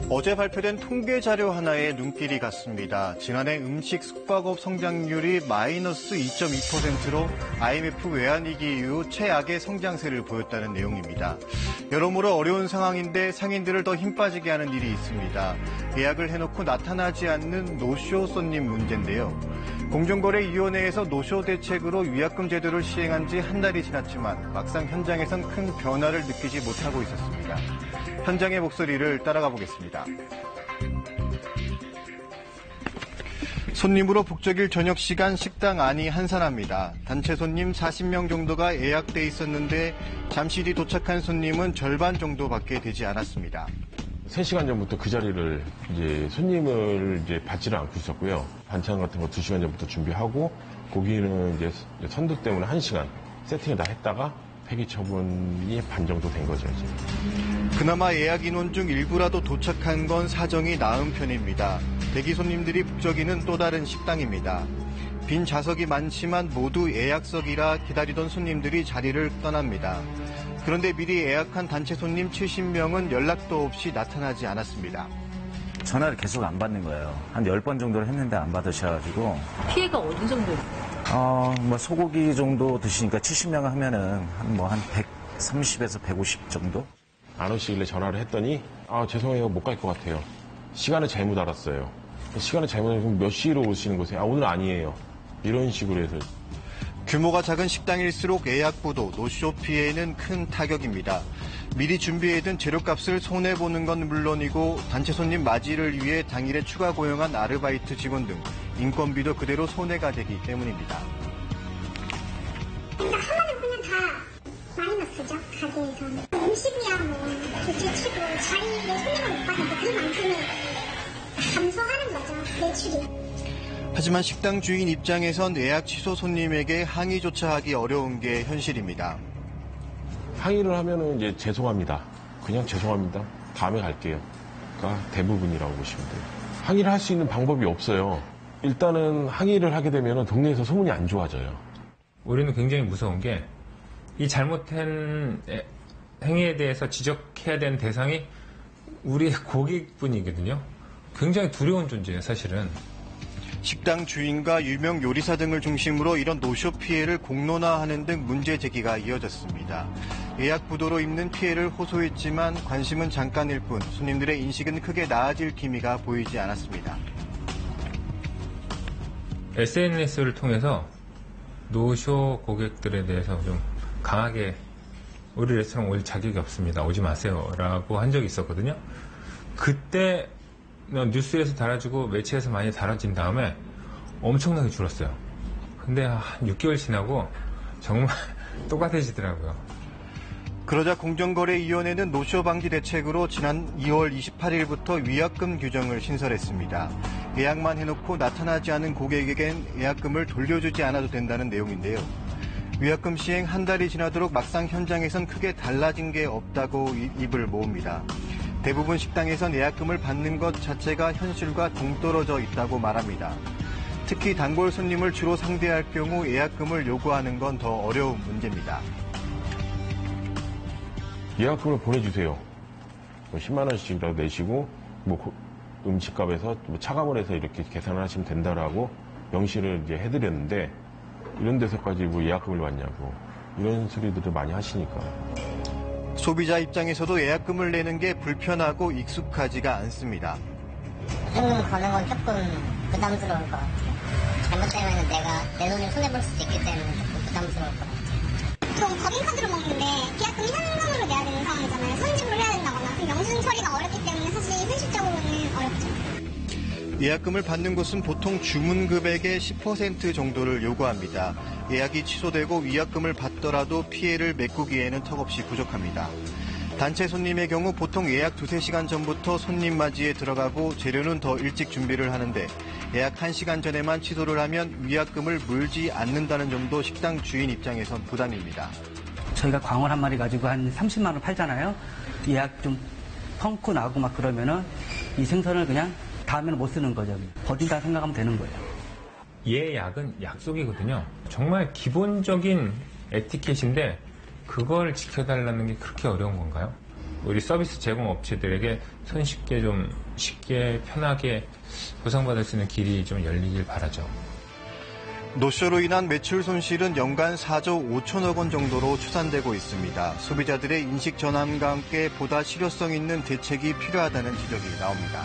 어제 발표된 통계 자료 하나에 눈길이 갔습니다. 지난해 음식 숙박업 성장률이 마이너스 2.2%로 IMF 외환위기 이후 최악의 성장세를 보였다는 내용입니다. 여러모로 어려운 상황인데 상인들을 더 힘 빠지게 하는 일이 있습니다. 예약을 해놓고 나타나지 않는 노쇼 손님 문제인데요. 공정거래위원회에서 노쇼 대책으로 위약금 제도를 시행한 지 한 달이 지났지만 막상 현장에선 큰 변화를 느끼지 못하고 있었습니다. 현장의 목소리를 따라가 보겠습니다. 손님으로 북적일 저녁 시간 식당 안이 한산합니다. 단체 손님 40명 정도가 예약돼 있었는데 잠시 뒤 도착한 손님은 절반 정도밖에 되지 않았습니다. 3시간 전부터 그 자리를 손님을 받지를 않고 있었고요. 반찬 같은 거 2시간 전부터 준비하고 고기는 선도 때문에 1시간 세팅을 다 했다가 폐기 처분이 반 정도 된 거죠, 지금. 그나마 예약 인원 중 일부라도 도착한 건 사정이 나은 편입니다. 대기 손님들이 북적이는 또 다른 식당입니다. 빈 좌석이 많지만 모두 예약석이라 기다리던 손님들이 자리를 떠납니다. 그런데 미리 예약한 단체 손님 70명은 연락도 없이 나타나지 않았습니다. 전화를 계속 안 받는 거예요. 한 10번 정도를 했는데 안 받으셔가지고. 피해가 어느 정도예요? 소고기 정도 드시니까 70명 하면은 한 130에서 150 정도? 안 오시길래 전화를 했더니 죄송해요, 못 갈 것 같아요. 시간을 잘못 알았어요. 시간을 잘못 알았으면 몇 시로 오시는 거세요? 오늘 아니에요. 이런 식으로 해서. 규모가 작은 식당일수록 예약부도 노쇼 피해는 큰 타격입니다. 미리 준비해둔 재료값을 손해보는 건 물론이고 단체 손님 맞이를 위해 당일에 추가 고용한 아르바이트 직원 등 인건비도 그대로 손해가 되기 때문입니다. 그러니까 하나는 그냥 다 마이너스죠, 가게에서는. 음식이야 둘째치고 자리에 손님을 못 받아서 그만큼의 감소하는 거죠, 매출이. 하지만 식당 주인 입장에선 예약 취소 손님에게 항의조차 하기 어려운 게 현실입니다. 항의를 하면은 죄송합니다. 그냥 죄송합니다. 다음에 갈게요. 가 대부분이라고 보시면 돼요. 항의를 할 수 있는 방법이 없어요. 일단은 항의를 하게 되면 동네에서 소문이 안 좋아져요. 우리는 굉장히 무서운 게 이 잘못된 행위에 대해서 지적해야 되는 대상이 우리의 고객분이거든요. 굉장히 두려운 존재예요, 사실은. 식당 주인과 유명 요리사 등을 중심으로 이런 노쇼 피해를 공론화하는 등 문제 제기가 이어졌습니다. 예약 부도로 입는 피해를 호소했지만 관심은 잠깐일 뿐 손님들의 인식은 크게 나아질 기미가 보이지 않았습니다. SNS를 통해서 노쇼 고객들에 대해서 좀 강하게 우리 레스토랑 올 자격이 없습니다. 오지 마세요. 라고 한 적이 있었거든요. 그때 뉴스에서 달아주고 매체에서 많이 달아진 다음에 엄청나게 줄었어요. 근데 한 6개월 지나고 정말 똑같아지더라고요. 그러자 공정거래위원회는 노쇼 방지 대책으로 지난 2월 28일부터 위약금 규정을 신설했습니다. 예약만 해놓고 나타나지 않은 고객에겐 예약금을 돌려주지 않아도 된다는 내용인데요. 위약금 시행 한 달이 지나도록 막상 현장에선 크게 달라진 게 없다고 입을 모읍니다. 대부분 식당에선 예약금을 받는 것 자체가 현실과 동떨어져 있다고 말합니다. 특히 단골 손님을 주로 상대할 경우 예약금을 요구하는 건 더 어려운 문제입니다. 예약금을 보내주세요. 10만 원씩이라도 내시고 음식값에서 차감을 해서 이렇게 계산을 하시면 된다라고 명시를 해드렸는데 이런 데서까지 예약금을 받냐고 이런 소리들을 많이 하시니까. 소비자 입장에서도 예약금을 내는 게 불편하고 익숙하지가 않습니다. 현금 거는 건 조금 부담스러울 것 같아요. 잘못되면 내가 내 돈을 손해볼 수도 있기 때문에 조금 부담스러울 것 같아요. 보통 법인카드로 먹는데 계약금 현금으로 내야 되는 상황이잖아요. 손짓으로 해야 된다거나. 그 영수증 처리가 어렵기 때문에 사실 현실적으로는 어렵죠. 예약금을 받는 곳은 보통 주문 금액의 10% 정도를 요구합니다. 예약이 취소되고 위약금을 받더라도 피해를 메꾸기에는 턱없이 부족합니다. 단체 손님의 경우 보통 예약 2-3시간 전부터 손님 맞이에 들어가고 재료는 더 일찍 준비를 하는데 예약 1시간 전에만 취소를 하면 위약금을 물지 않는다는 점도 식당 주인 입장에선 부담입니다. 저희가 광어 한 마리 가지고 한 30만 원 팔잖아요. 예약 좀 펑크 나고 막 그러면은 이 생선을 그냥 다음에는 못 쓰는 거죠. 버린다 생각하면 되는 거예요. 예약은 약속이거든요. 정말 기본적인 에티켓인데 그걸 지켜달라는 게 그렇게 어려운 건가요? 우리 서비스 제공 업체들에게 손쉽게 좀 쉽게 편하게 보상받을 수 있는 길이 좀 열리길 바라죠. 노쇼로 인한 매출 손실은 연간 4조 5천억 원 정도로 추산되고 있습니다. 소비자들의 인식 전환과 함께 보다 실효성 있는 대책이 필요하다는 지적이 나옵니다.